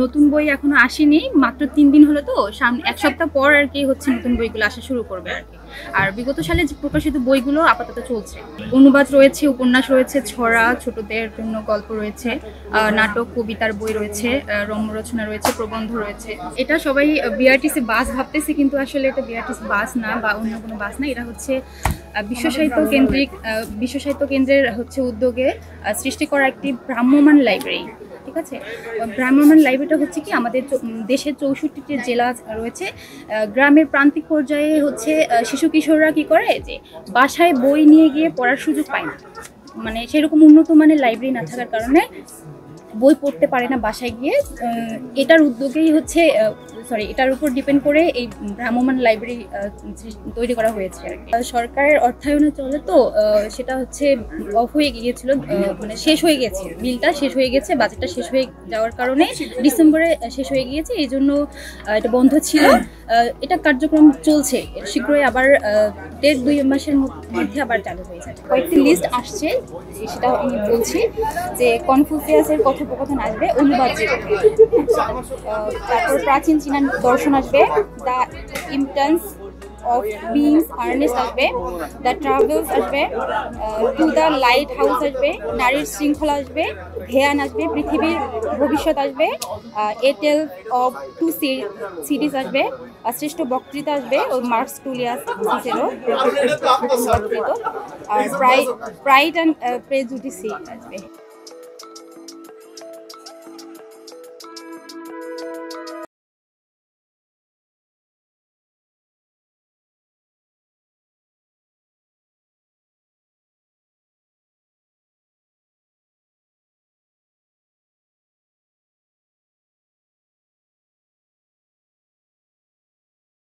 নতুন বই এখনো আসেনি, মাত্র 3 দিন হলো, তো সামনে 1 সপ্তাহ পর আর কি হচ্ছে নতুন বইগুলো আসা শুরু করবে আর কি। আর বিগত সালে যে প্রকাশিত বইগুলো আপাতত চলছে, অনুবাদ রয়েছে, উপন্যাস রয়েছে, ছড়া, ছোটদের জন্য গল্প রয়েছে, নাটক, কবিতার বই রয়েছে, রম্য রচনা রয়েছে, প্রবন্ধ রয়েছে। এটা সবাই বিআরটিসি বাস ভাবতেছে, কিন্তু আসলে এটা বিআরটিসি বাস না বা অন্য কোনো বাস না, এটা হচ্ছে বিশ্ব সাহিত্য কেন্দ্রের হচ্ছে উদ্যোগে সৃষ্টি করা একটি ভ্রাম্যমাণ লাইব্রেরি। ঠিক আছে, ভ্রাম্যমাণ লাইব্রেরিটা হচ্ছে কি আমাদের দেশের 64টি জেলা রয়েছে, গ্রামের প্রান্তিক পর্যায়ে হচ্ছে শিশু কিশোররা কি করে যে বাসায় বই নিয়ে গিয়ে পড়ার সুযোগ পায় না, মানে সেরকম উন্নত মানের লাইব্রেরি না থাকার কারণে বই পড়তে পারে না বাসায় গিয়ে। এটার উদ্যোগেই হচ্ছে এটার উপর ডিপেন্ড করে এই ভ্রাম্যমাণ লাইব্রেরি তৈরি করা হয়েছে আর কি। সরকারের অর্থায়নে চলে, তো সেটা হচ্ছে অফ হয়ে গিয়েছিল, মানে শেষ হয়ে গেছে, বিলটা শেষ হয়ে গেছে, বাজেটটা শেষ হয়ে যাওয়ার কারণে ডিসেম্বরে শেষ হয়ে গিয়েছে, এই জন্য এটা বন্ধ ছিল। এটা কার্যক্রম চলছে, শীঘ্রই আবার 1.5-2 মাসের মধ্যে আবার চালু হয়ে যাবে। কয়েকটি লিস্ট আসছে, সেটা আমি বলছি যে কনফুসিয়াসের কথোপকথন আসবে, অনুবাদ যেগুলো, তারপর প্রাচীন চীনা দর্শন আসবে, the importance of beings earnest আসবে, দ্য ট্রাভেলস আসবে, টু দ্য লাইট হাউস আসবে, নারীর শৃঙ্খলা আসবে, ধ্যান আসবে, পৃথিবীর ভবিষ্যৎ আসবে, a tale of two cities আসবে, শ্রেষ্ঠ বক্তৃতা আসবে, ও মার্কস টুলিয়াস সিসেরো বক্তৃতা, আর প্রাইড অ্যান্ড প্রেজুডিসি আসবে।